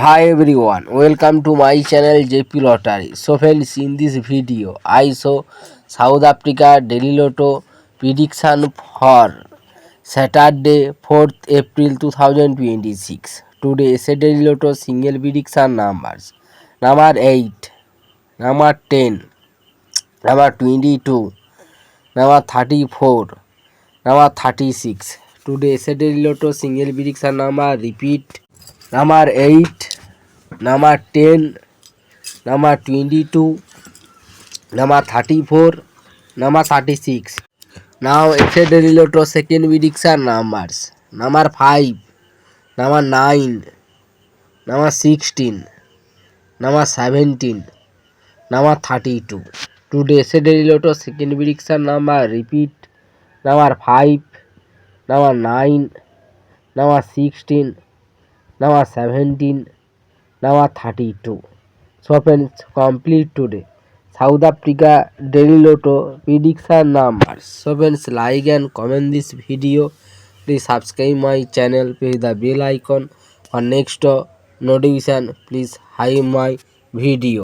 Hi everyone, welcome to my channel JP Lottery. So friends, in this video, I show South Africa Daily Lotto prediction for Saturday 4th April 2026. Today, Daily Lotto single prediction numbers. Number 8, number 10, number 22, number 34, number 36. Today, Daily Lotto single prediction number repeat. Number 8, number 10, number 22, number 34, number 36. Now daily lotto second prediction numbers. Number 5, number 9, number 16, number 17, number 32. Today daily lotto second prediction number repeat. Number 5, number 9, number 16, number 17, number 32. So friends, complete today South Africa Daily Lotto prediction numbers. So friends, like and comment this video. Please subscribe my channel. Press the bell icon for next notification. Please hide my video.